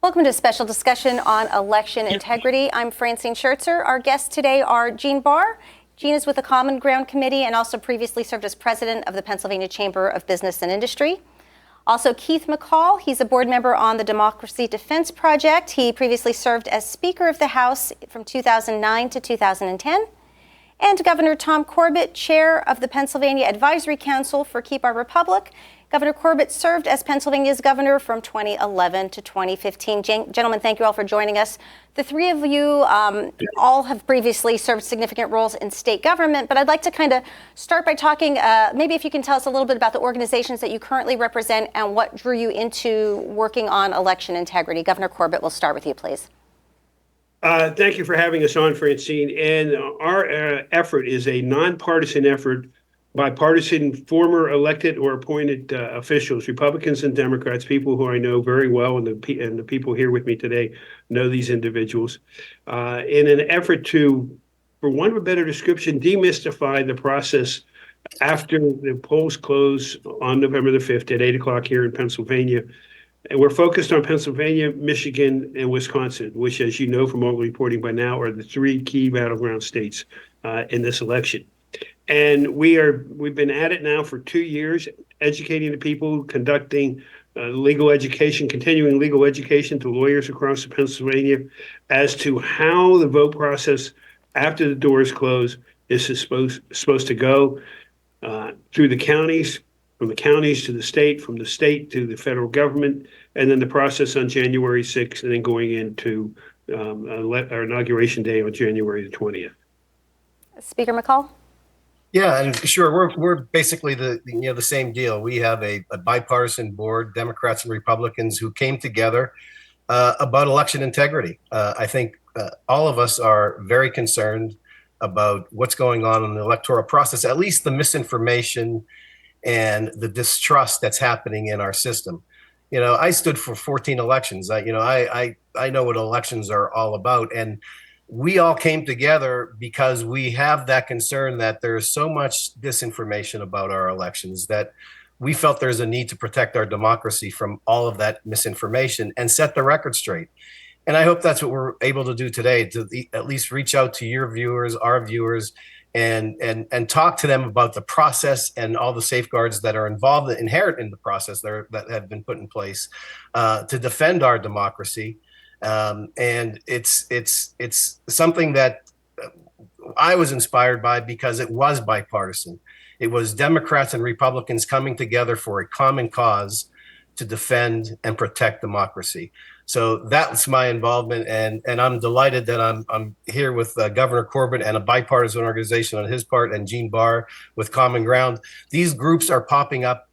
Welcome to a special discussion on election integrity. I'm Francine Schertzer. Our guests today are Gene Barr. Gene is with the Common Ground Committee and also previously served as president of the Pennsylvania Chamber of Business and Industry. Also, Keith McCall. He's a board member on the Democracy Defense Project. He previously served as Speaker of the House from 2009 to 2010. And Governor Tom Corbett, chair of the Pennsylvania Advisory Council for Keep Our Republic. Governor Corbett served as Pennsylvania's governor from 2011 to 2015. Gentlemen, thank you all for joining us. The three of you all have previously served significant roles in state government, but I'd like to kind of start by talking, maybe if you can tell us a little bit about the organizations that you currently represent and what drew you into working on election integrity. Governor Corbett, we'll start with you, please. Thank you for having us on, Francine. And our effort is a nonpartisan effort by partisan former elected or appointed officials, Republicans and Democrats, people who I know very well, and the people here with me today know these individuals, in an effort to, for want of a better description, demystify the process after the polls close on November the 5th at 8 o'clock here in Pennsylvania. And we're focused on Pennsylvania, Michigan, and Wisconsin, which, as you know from all the reporting by now, are the three key battleground states in this election. And we've been at it now for 2 years, educating the people, conducting legal education, continuing legal education to lawyers across Pennsylvania as to how the vote process after the doors close is supposed to go through the counties, from the counties to the state, from the state to the federal government, and then the process on January 6th, and then going into our inauguration day on January the 20th. Speaker McCall? Yeah, and sure, we're basically the same deal. We have a bipartisan board, Democrats and Republicans, who came together about election integrity. I think all of us are very concerned about what's going on in the electoral process, at least the misinformation and the distrust that's happening in our system. You know, I stood for 14 elections. I know what elections are all about, and we all came together because we have that concern that there's so much disinformation about our elections that we felt there's a need to protect our democracy from all of that misinformation and set the record straight. And I hope that's what we're able to do today, to at least reach out to your viewers, our viewers, and talk to them about the process and all the safeguards that are inherent in the process that have been put in place to defend our democracy. And it's something that I was inspired by because it was bipartisan. It was Democrats and Republicans coming together for a common cause to defend and protect democracy. So that's my involvement, and I'm delighted that I'm here with Governor Corbett and a bipartisan organization on his part, and Gene Barr with Common Ground. These groups are popping up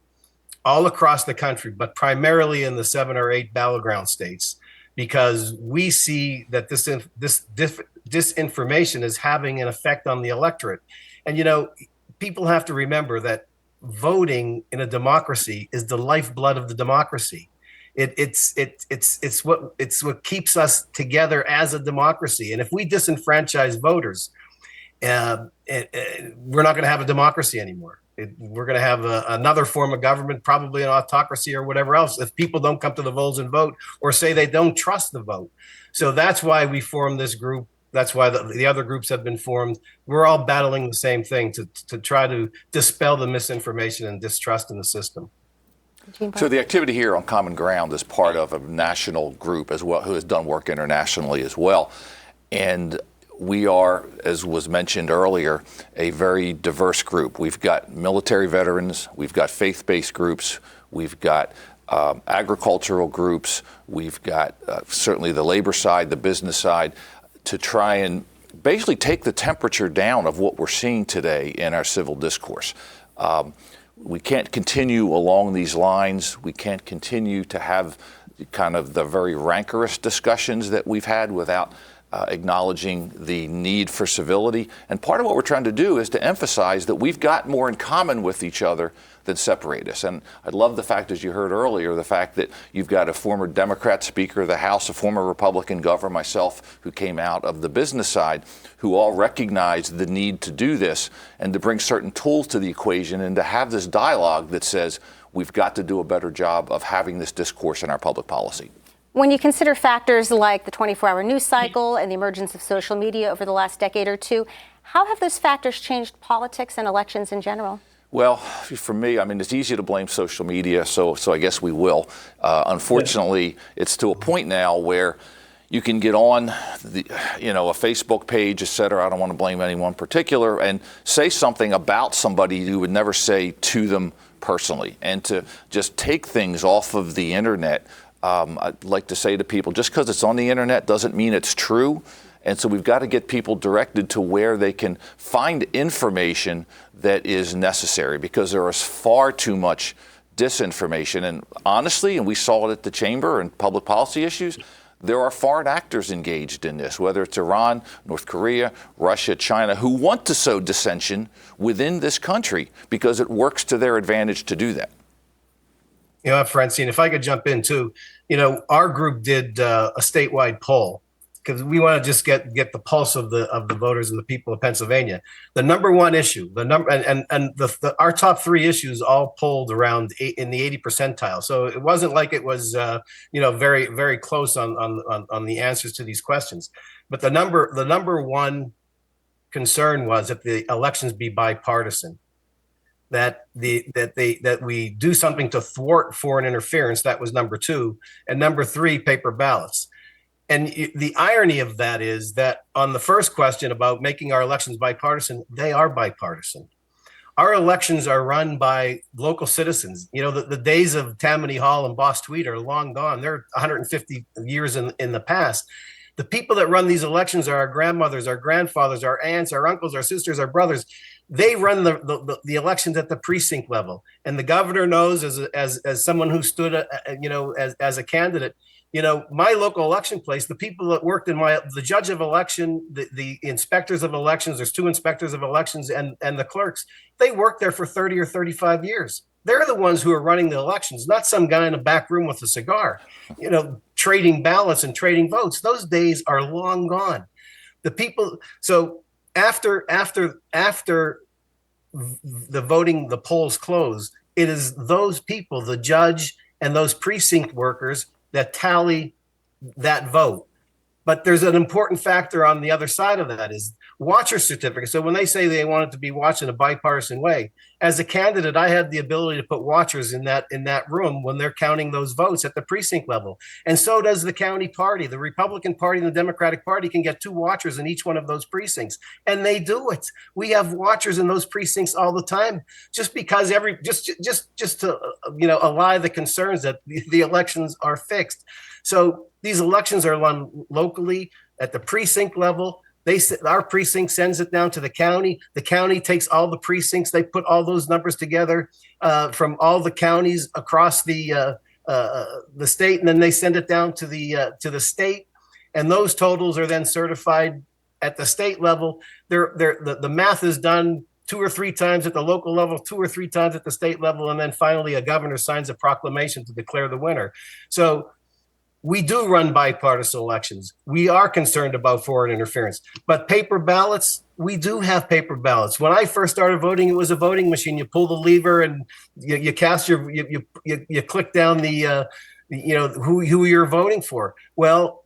all across the country, but primarily in the 7 or 8 battleground states, because we see that this disinformation is having an effect on the electorate. And, you know, people have to remember that voting in a democracy is the lifeblood of the democracy. It's what keeps us together as a democracy. And if we disenfranchise voters, we're not going to have a democracy anymore. We're going to have another form of government, probably an autocracy or whatever else, if people don't come to the polls and vote or say they don't trust the vote. So that's why we formed this group. That's why the other groups have been formed. We're all battling the same thing to try to dispel the misinformation and distrust in the system. So the activity here on Common Ground is part of a national group as well, who has done work internationally as well. And we are, as was mentioned earlier, a very diverse group. We've got military veterans, we've got faith-based groups, we've got agricultural groups, we've got certainly the labor side, the business side, to try and basically take the temperature down of what we're seeing today in our civil discourse. We can't continue along these lines. We can't continue to have kind of the very rancorous discussions that we've had without acknowledging the need for civility. And part of what we're trying to do is to emphasize that we've got more in common with each other than separate us. And I love the fact, as you heard earlier, the fact that you've got a former Democrat Speaker of the House, a former Republican governor, myself, who came out of the business side, who all recognize the need to do this and to bring certain tools to the equation and to have this dialogue that says we've got to do a better job of having this discourse in our public policy. When you consider factors like the 24-hour news cycle and the emergence of social media over the last decade or two, how have those factors changed politics and elections in general? Well, for me, I mean, it's easy to blame social media, so I guess we will. Unfortunately, it's to a point now where you can get on a Facebook page, et cetera. I don't want to blame anyone particular, and say something about somebody you would never say to them personally. And to just take things off of the internet, I'd like to say to people, just because it's on the internet doesn't mean it's true. And so we've got to get people directed to where they can find information that is necessary, because there is far too much disinformation. And honestly, and we saw it at the chamber and public policy issues, there are foreign actors engaged in this, whether it's Iran, North Korea, Russia, China, who want to sow dissension within this country because it works to their advantage to do that. Francine, if I could jump in too, our group did a statewide poll because we want to just get the pulse of the voters and the people of Pennsylvania. The number one issue, our top three issues all polled around in the 80 percentile. So it wasn't like it was very, very close on the answers to these questions. But the number one concern was that the elections be bipartisan. That we do something to thwart foreign interference. That was number two, and number three, paper ballots. And the irony of that is that on the first question about making our elections bipartisan, they are bipartisan. Our elections are run by local citizens. The days of Tammany Hall and Boss Tweed are long gone. They're 150 years in the past. The people that run these elections are our grandmothers, our grandfathers, our aunts, our uncles, our sisters, our brothers. They run the elections at the precinct level, and the governor knows, as someone who stood, as a candidate. My local election place, the people that worked the judge of election, the inspectors of elections, there's two inspectors of elections and the clerks, they worked there for 30 or 35 years. They're the ones who are running the elections, not some guy in a back room with a cigar, trading ballots and trading votes. Those days are long gone. The people, so after the voting, the polls close, it is those people, the judge and those precinct workers, that tally that vote. But there's an important factor on the other side of that is watcher certificate. So when they say they want it to be watched in a bipartisan way, as a candidate, I had the ability to put watchers in that room when they're counting those votes at the precinct level. And so does the county party. The Republican Party and the Democratic Party can get two watchers in each one of those precincts. And they do it. We have watchers in those precincts all the time, just because just to allay the concerns that the elections are fixed. So these elections are run locally at the precinct level. Our precinct sends it down to the county. The county takes all the precincts. They put all those numbers together from all the counties across the state, and then they send it down to the state. And those totals are then certified at the state level. The math is done 2 or 3 times at the local level, 2 or 3 times at the state level, and then finally a governor signs a proclamation to declare the winner. So we do run bipartisan elections. We are concerned about foreign interference, but paper ballots, we do have paper ballots. When I first started voting, it was a voting machine. You pull the lever and you cast you click down the who you're voting for. Well,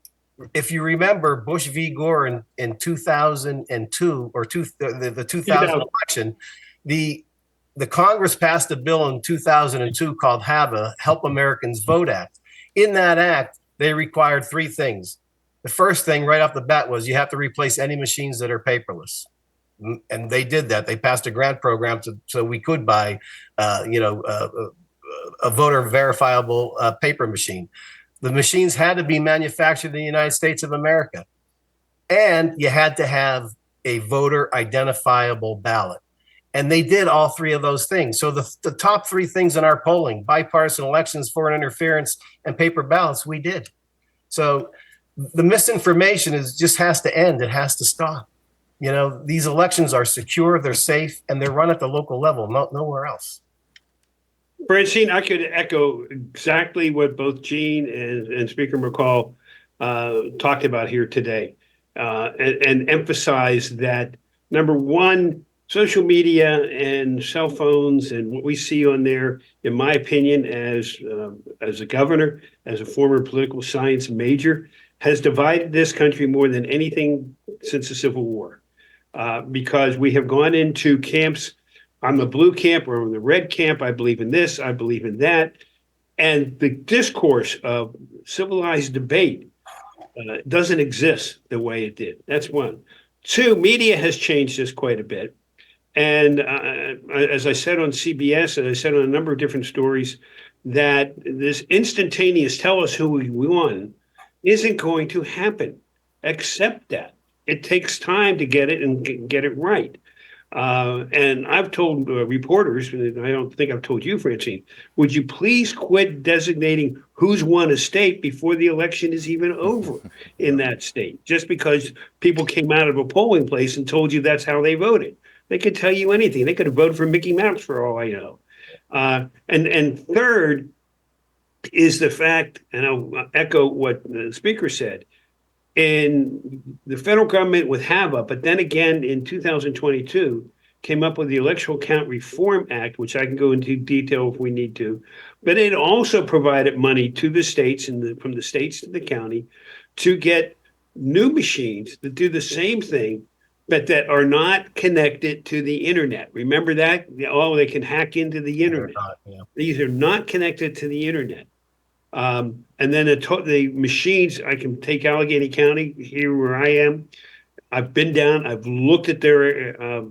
if you remember Bush v. Gore in 2002 or the 2000 election, the Congress passed a bill in 2002 called HAVA, Help Americans Vote Act. In that act, they required 3 things. The first thing right off the bat was you have to replace any machines that are paperless. And they did that. They passed a grant program so we could buy, a voter verifiable paper machine. The machines had to be manufactured in the United States of America. And you had to have a voter identifiable ballot. And they did all 3 of those things. So the top 3 things in our polling, bipartisan elections, foreign interference, and paper ballots, we did. So the misinformation just has to end. It has to stop. These elections are secure, they're safe, and they're run at the local level, nowhere else. Francine, I could echo exactly what both Gene and Speaker McCall talked about here today, and emphasize that, number one, social media and cell phones and what we see on there, in my opinion, as a governor, as a former political science major, has divided this country more than anything since the Civil War. Because we have gone into camps. I'm the blue camp or I'm the red camp. I believe in this. I believe in that. And the discourse of civilized debate doesn't exist the way it did. That's one. Two, media has changed this quite a bit. And as I said on CBS, and I said on a number of different stories, that this instantaneous tell us who we won isn't going to happen. Accept that. It takes time to get it and get it right. And I've told reporters, and I don't think I've told you, Francine, would you please quit designating who's won a state before the election is even over in that state, just because people came out of a polling place and told you that's how they voted. They could tell you anything. They could have voted for Mickey Mouse for all I know. And third is the fact, and I'll echo what the speaker said, in the federal government with HAVA, but then again in 2022, came up with the Electoral Count Reform Act, which I can go into detail if we need to. But it also provided money to the states and from the states to the county to get new machines that do the same thing, but that are not connected to the internet. Remember that? Oh, they can hack into the internet. These are not connected to the internet. And then the machines, I can take Allegheny County here where I am. I've been down, I've looked at their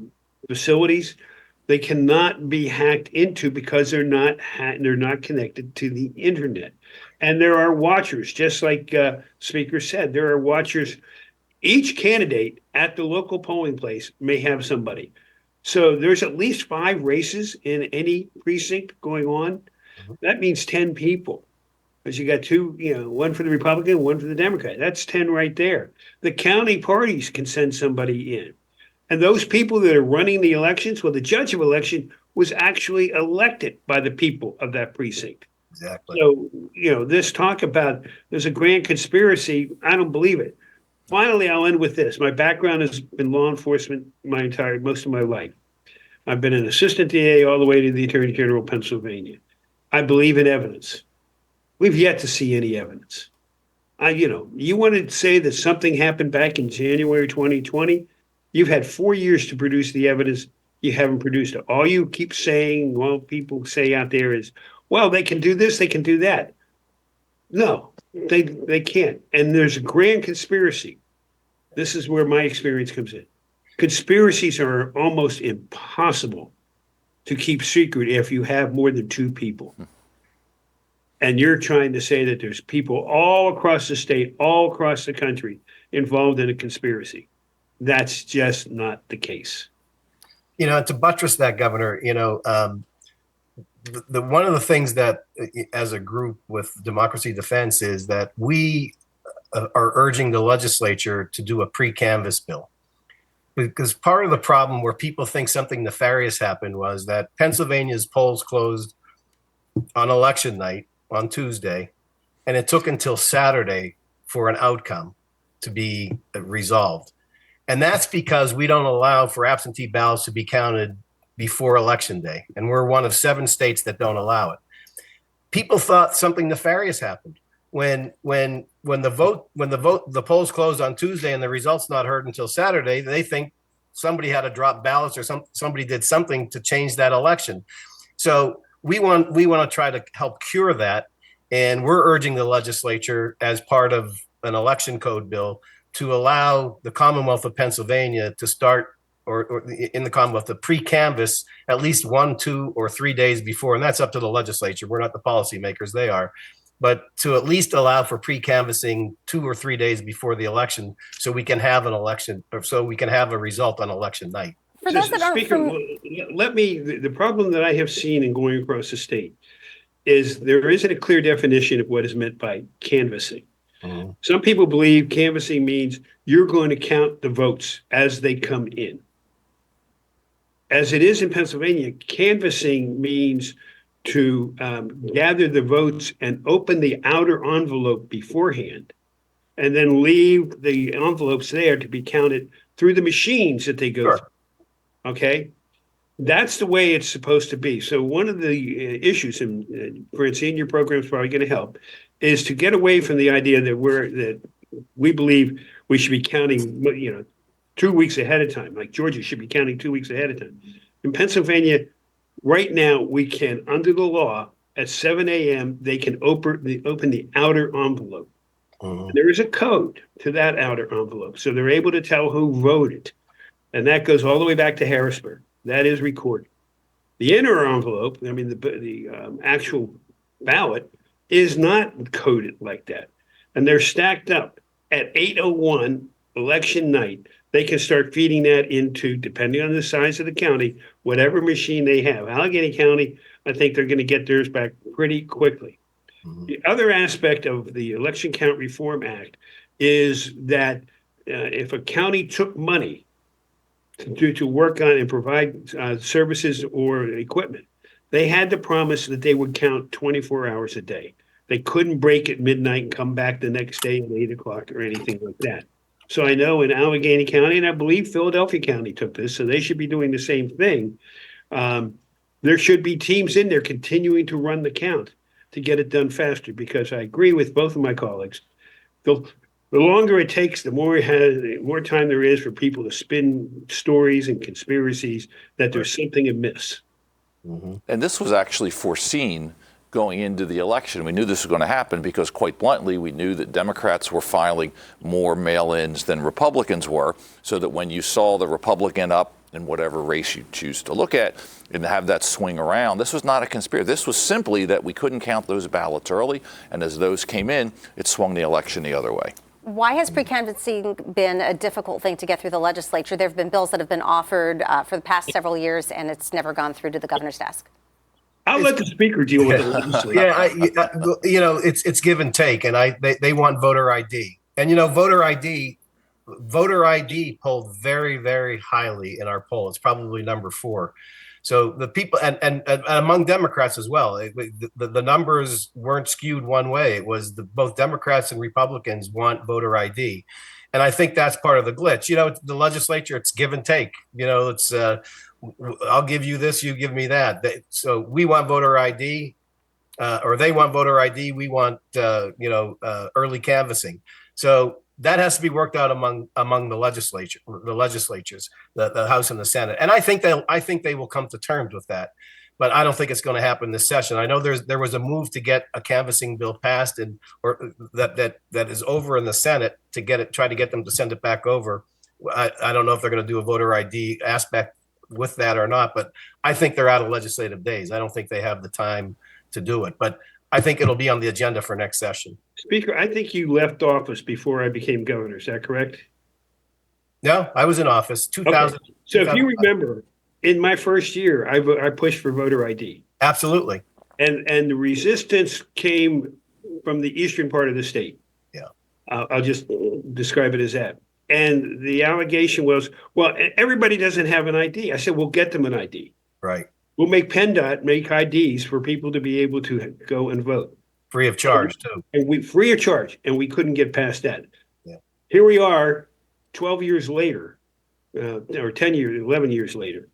facilities. They cannot be hacked into because they're not connected to the internet. And there are watchers, just like Speaker said, there are watchers. Each candidate at the local polling place may have somebody. So there's at least 5 races in any precinct going on. That means 10 people. Because you got 2, one for the Republican, one for the Democrat. That's 10 right there. The county parties can send somebody in. And those people that are running the elections, well, the judge of election was actually elected by the people of that precinct. Exactly. So, this talk about there's a grand conspiracy, I don't believe it. Finally, I'll end with this. My background has been law enforcement most of my life. I've been an assistant DA all the way to the Attorney General of Pennsylvania. I believe in evidence. We've yet to see any evidence. You want to say that something happened back in January 2020? You've had 4 years to produce the evidence. You haven't produced it. All you keep saying, well, people say out there is, well, they can do this, they can do that. No, they can't. And there's a grand conspiracy. This is where my experience comes in. Conspiracies are almost impossible to keep secret if you have more than 2 people. And you're trying to say that there's people all across the state, all across the country involved in a conspiracy. That's just not the case. To buttress that, Governor, one of the things that as a group with Democracy Defense is that we are urging the legislature to do a pre-canvass bill. Because part of the problem where people think something nefarious happened was that Pennsylvania's polls closed on election night on Tuesday, and it took until Saturday for an outcome to be resolved. And that's because we don't allow for absentee ballots to be counted before election day. And we're one of 7 states that don't allow it. People thought something nefarious happened when the polls closed on Tuesday and the results not heard until Saturday. They think somebody had to drop ballots or somebody did something to change that election. So we want to try to help cure that. And we're urging the legislature as part of an election code bill to allow the Commonwealth of Pennsylvania to start, or in the Commonwealth, to pre-canvass at least 1, 2, or 3 days before. And that's up to the legislature. We're not the policymakers, they are. But to at least allow for pre-canvassing 2 or 3 days before the election so we can have an election, or so we can have a result on election night. For those that aren't Speaker, the problem that I have seen in going across the state is there isn't a clear definition of what is meant by canvassing. Mm-hmm. Some people believe canvassing means you're going to count the votes as they come in. As it is in Pennsylvania, canvassing means to gather the votes and open the outer envelope beforehand, and then leave the envelopes there to be counted through the machines that they go through. Okay? That's the way it's supposed to be. So one of the issues, and Francine, your program is probably going to help, is to get away from the idea that we believe we should be counting, 2 weeks ahead of time, like Georgia should be counting 2 weeks ahead of time. In Pennsylvania, right now, we can, under the law, at 7 a.m., they can open the outer envelope. Mhm. There is a code to that outer envelope, so they're able to tell who voted, and that goes all the way back to Harrisburg. That is recorded. The inner envelope, I mean, the actual ballot, is not coded like that, and they're stacked up at 8:01 election night. They can start feeding that into, depending on the size of the county, whatever machine they have. Allegheny County, I think they're going to get theirs back pretty quickly. Mhm. The other aspect of the Election Count Reform Act is that if a county took money to work on and provide services or equipment, they had to promise that they would count 24 hours a day. They couldn't break at midnight and come back the next day at 8 o'clock or anything like that. So I know in Allegheny County, and I believe Philadelphia County took this, so they should be doing the same thing. There should be teams in there continuing to run the count to get it done faster, because I agree with both of my colleagues. The longer it takes, the more time there is for people to spin stories and conspiracies that there's something amiss. Mhm. And this was actually foreseen going into the election. We knew this was going to happen because, quite bluntly, we knew that Democrats were filing more mail-ins than Republicans were, so that when you saw the Republican up in whatever race you choose to look at and have that swing around, this was not a conspiracy. This was simply that we couldn't count those ballots early, and as those came in, it swung the election the other way. Why has pre-canvassing been a difficult thing to get through the legislature? There have been bills that have been offered for the past several years, and it's never gone through to the governor's desk. I'll let the speaker deal with the legislature. Yeah, it's give and take, and they want voter ID, and voter ID polled very, very highly in our poll. It's probably number 4. So the people and among Democrats as well, the numbers weren't skewed one way. It was both Democrats and Republicans want voter ID, and I think that's part of the glitch. The legislature, it's give and take. It's I'll give you this, you give me that. So we want voter ID, or they want voter ID. We want early canvassing. So that has to be worked out among the legislatures, the House and the Senate. And I think they will come to terms with that. But I don't think it's going to happen this session. I know there was a move to get a canvassing bill passed or that is over in the Senate to try to get them to send it back over. I don't know if they're going to do a voter ID aspect with that or not, but I think they're out of legislative days. I don't think they have the time to do it, but I think it'll be on the agenda for next session. Speaker, I think you left office before I became governor. Is that correct? No, I was in office 2000. Okay. So if you remember, in my first year, I pushed for voter ID. Absolutely. And the resistance came from the eastern part of the state. Yeah. I'll just describe it as that. And the allegation was, well, everybody doesn't have an ID. I said, we'll get them an ID. Right. We'll make PennDOT make IDs for people to be able to go and vote. Free of charge, too. And free of charge, and we couldn't get past that. Yeah. Here we are 12 years later, or 10 years, 11 years later.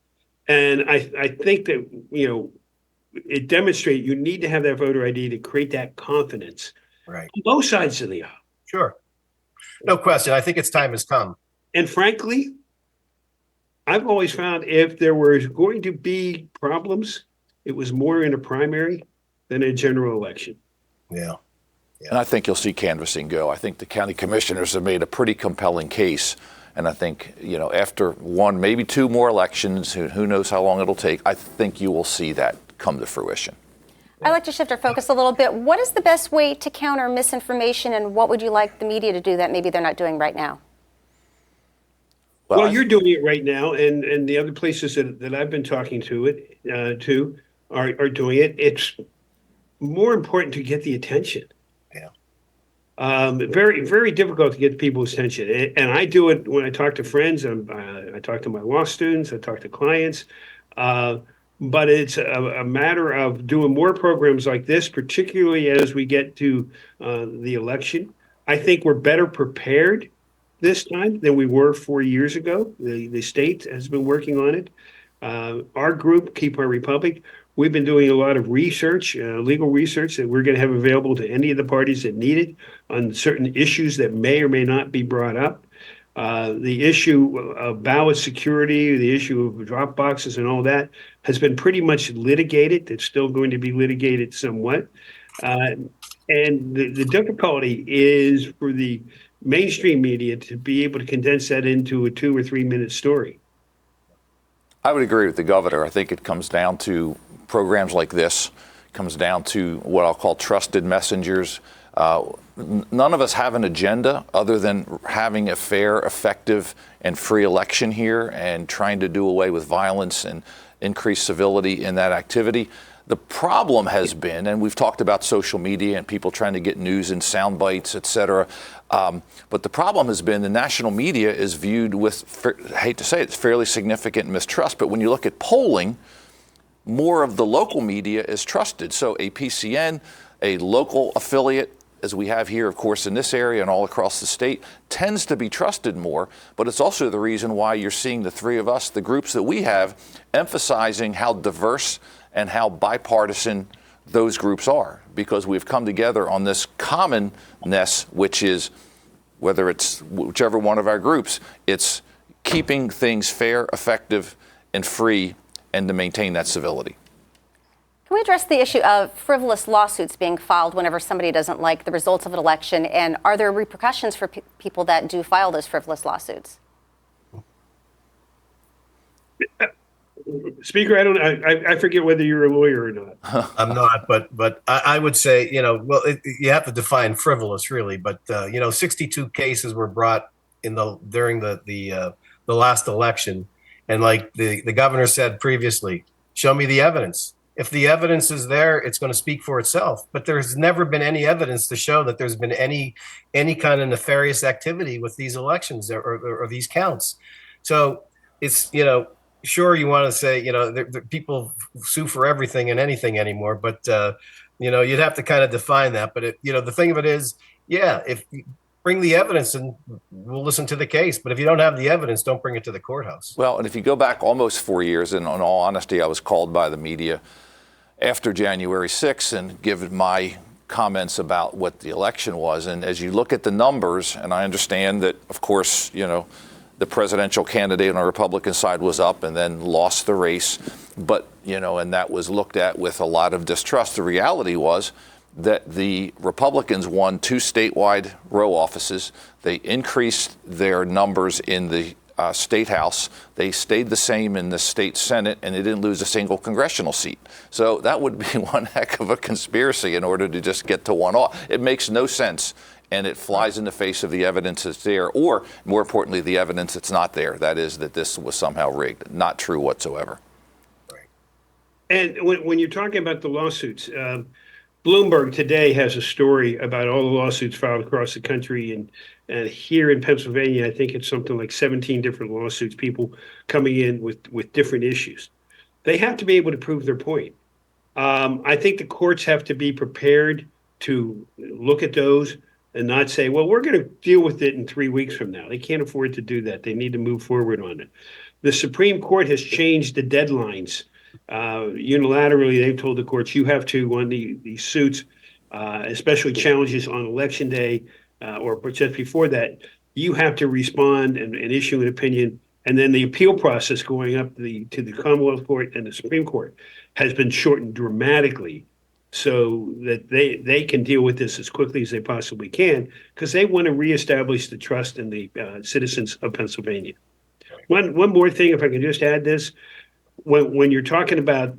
And I think that, it demonstrates you need to have that voter ID to create that confidence. Right. On both sides of the aisle. Sure. No question. I think its time has come. And frankly, I've always found if there were going to be problems, it was more in a primary than a general election. Yeah. And I think you'll see canvassing go. I think the county commissioners have made a pretty compelling case. And I think, after one, maybe 2 more elections, who knows how long it'll take, I think you will see that come to fruition. I'd like to shift our focus a little bit. What is the best way to counter misinformation, and what would you like the media to do that maybe they're not doing right now? Well, you're doing it right now, and the other places that I've been talking to are doing it. It's more important to get the attention. Yeah. Very, very difficult to get people's attention. And I do it when I talk to friends. I talk to my law students. I talk to clients. But it's a matter of doing more programs like this, particularly as we get to the election. I think we're better prepared this time than we were 4 years ago. The state has been working on it. Our group, Keep Our Republic, we've been doing a lot of research, legal research that we're going to have available to any of the parties that need it on certain issues that may or may not be brought up. The issue of ballot security, the issue of drop boxes and all that has been pretty much litigated. It's still going to be litigated somewhat. And the difficulty is for the mainstream media to be able to condense that into a 2 or 3 minute story. I would agree with the governor. I think it comes down to programs like this, comes down to what I'll call trusted messengers. None of us have an agenda other than having a fair, effective, and free election here and trying to do away with violence and increase civility in that activity. The problem has been, and we've talked about social media and people trying to get news in sound bites, et cetera, but the problem has been the national media is viewed with, I hate to say it, it's fairly significant mistrust. But when you look at polling, more of the local media is trusted. So a PCN, a local affiliate, as we have here, of course, in this area and all across the state, tends to be trusted more. But it's also the reason why you're seeing the three of us, the groups that we have, emphasizing how diverse and how bipartisan those groups are, because we've come together on this commonness, which is, whether it's whichever one of our groups, it's keeping things fair, effective, and free, and to maintain that civility. Can we address the issue of frivolous lawsuits being filed whenever somebody doesn't like the results of an election? And are there repercussions for people that do file those frivolous lawsuits? Speaker, I forget whether you're a lawyer or not. I'm not, but I would say, you have to define frivolous, really. But 62 cases were brought during the last election, and like the governor said previously, show me the evidence. If the evidence is there, it's going to speak for itself. But there's never been any evidence to show that there's been any kind of nefarious activity with ththese elections or these counts. So it's, sure, you want to say, people sue for everything and anything anymore, but you'd have to kind of define that. But the thing of it is, if you bring the evidence and we'll listen to the case. But if you don't have the evidence, don't bring it to the courthouse. Well, and if you go back almost 4 years, and in all honesty, I was called by the media after January 6th and given my comments about what the election was. And as you look at the numbers, and I understand that, of course, the presidential candidate on the Republican side was up and then lost the race. But, and that was looked at with a lot of distrust. The reality was that the Republicans won 2 statewide row offices. They increased their numbers in the state house. They stayed the same in the state Senate, and they didn't lose a single congressional seat. So that would be one heck of a conspiracy in order to just get to one off. It makes no sense. And it flies in the face of the evidence that's there, or more importantly, the evidence that's not there. That is that this was somehow rigged. Not true whatsoever. Right. And when you're talking about the lawsuits, Bloomberg today has a story about all the lawsuits filed across the country. And here in Pennsylvania, I think it's something like 17 different lawsuits, people coming in with different issues. They have to be able to prove their point. I think the courts have to be prepared to look at those and not say, well, we're going to deal with it in 3 weeks from now. They can't afford to do that. They need to move forward on it. The Supreme Court has changed the deadlines. Unilaterally, they've told the courts, you have to, on these suits, especially challenges on Election Day or just before that, you have to respond and issue an opinion. And then the appeal process going up to the Commonwealth Court and the Supreme Court has been shortened dramatically, so that they can deal with this as quickly as they possibly can, because they want to reestablish the trust in the citizens of Pennsylvania. One more thing, if I can just add this, when you're talking about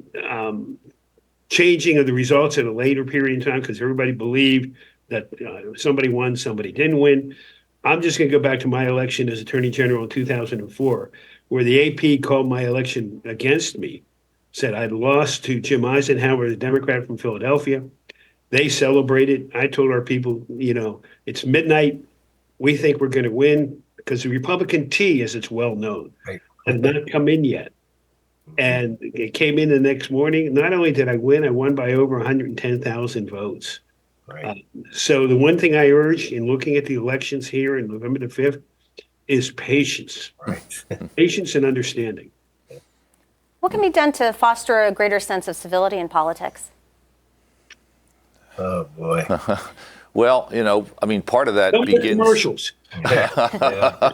changing of the results at a later period in time, because everybody believed that somebody won, somebody didn't win, I'm just going to go back to my election as Attorney General in 2004, where the AP called my election against me. Said I'd lost to Jim Eisenhower, the Democrat from Philadelphia. They celebrated. I told our people, it's midnight. We think we're going to win, because the Republican T, as it's well known, has not come in yet. And it came in the next morning. Not only did I win, I won by over 110,000 votes. Right. So the one thing I urge in looking at the elections here on November the 5th is patience. Right. Patience and understanding. What can be done to foster a greater sense of civility in politics? Oh boy. Well, part of that Don't put begins. commercials. Yeah.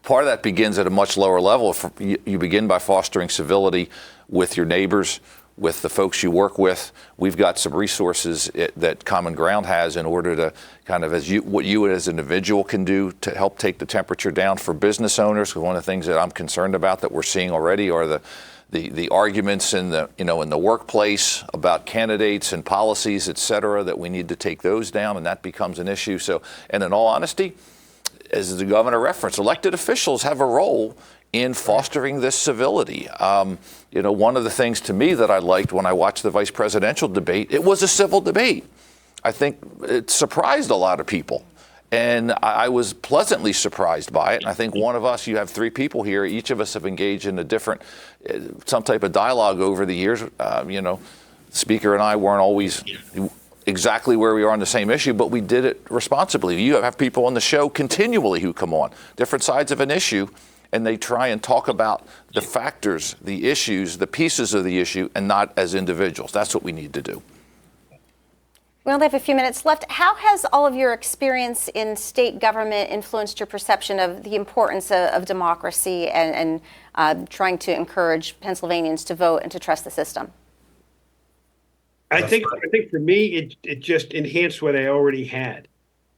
Part of that begins at a much lower level. You begin by fostering civility with your neighbors, with the folks you work with. We've got some resources that Common Ground has in order to kind of, what you as an individual can do to help take the temperature down for business owners. One of the things that I'm concerned about that we're seeing already are the arguments in the workplace about candidates and policies, et cetera, that we need to take those down, and that becomes an issue. So, and in all honesty, as the governor referenced, elected officials have a role in fostering this civility. One of the things to me that I liked when I watched the vice presidential debate, it was a civil debate. I think it surprised a lot of people. And I was pleasantly surprised by it. And I think one of us, you have three people here, each of us have engaged in a different, some type of dialogue over the years. The speaker and I weren't always exactly where we are on the same issue, but we did it responsibly. You have people on the show continually who come on, different sides of an issue, and they try and talk about the factors, the issues, the pieces of the issue, and not as individuals. That's what we need to do. We only have a few minutes left. How has all of your experience in state government influenced your perception of the importance of democracy and trying to encourage Pennsylvanians to vote and to trust the system? I think for me, it just enhanced what I already had.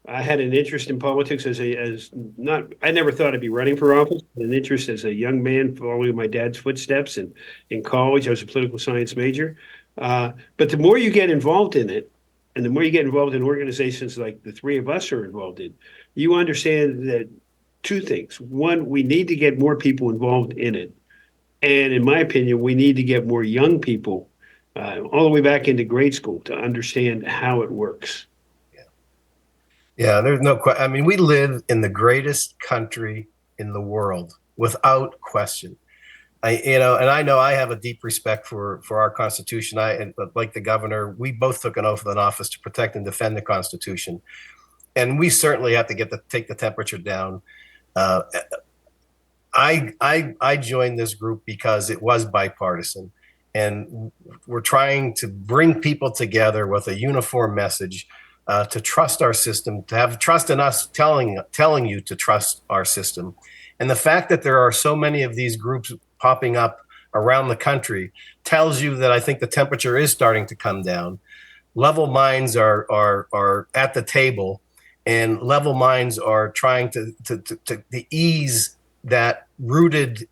I had an interest in politics I never thought I'd be running for office, but an interest as a young man following my dad's footsteps. And in college, I was a political science major. But the more you get involved in it, and the more you get involved in organizations like the three of us are involved in, you understand that two things. One, we need to get more people involved in it. And in my opinion, we need to get more young people all the way back into grade school to understand how it works. Yeah, there's no question. I mean, we live in the greatest country in the world, without question. And I know I have a deep respect for our Constitution. Like the governor, we both took an oath of office to protect and defend the Constitution, and we certainly have to take the temperature down. I joined this group because it was bipartisan, and we're trying to bring people together with a uniform message. To trust our system, to have trust in us, telling you to trust our system. And the fact that there are so many of these groups popping up around the country tells you that I think the temperature is starting to come down. Level minds are at the table, and level minds are trying to ease that rooted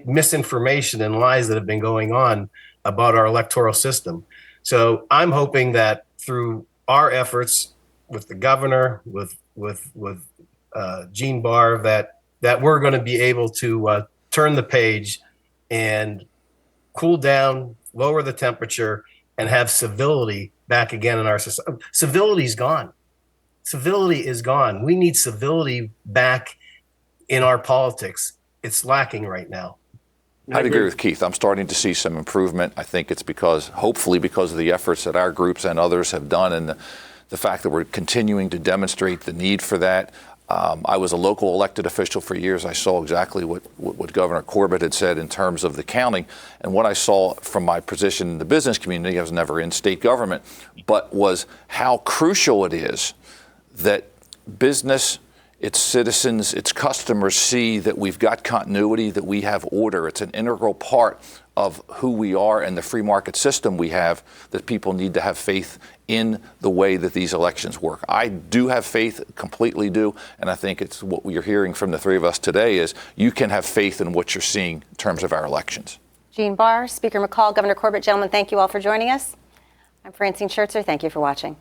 misinformation and lies that have been going on about our electoral system. So I'm hoping that through our efforts with the governor, with Gene Barr, that we're going to be able to turn the page and cool down, lower the temperature, and have civility back again in our society. Civility's gone. Civility is gone. We need civility back in our politics. It's lacking right now. I'd agree with Keith. I'm starting to see some improvement. I think it's hopefully because of the efforts that our groups and others have done, and the fact that we're continuing to demonstrate the need for that. I was a local elected official for years. I saw exactly what Governor Corbett had said in terms of the counting, and what I saw from my position in the business community, I was never in state government, but was how crucial it is that business, its citizens, its customers see that we've got continuity, that we have order. It's an integral part of who we are and the free market system we have, that people need to have faith in the way that these elections work. I do have faith, completely do, and I think it's what we're hearing from the three of us today is you can have faith in what you're seeing in terms of our elections. Gene Barr, Speaker McCall, Governor Corbett, gentlemen, thank you all for joining us. I'm Francine Schertzer. Thank you for watching.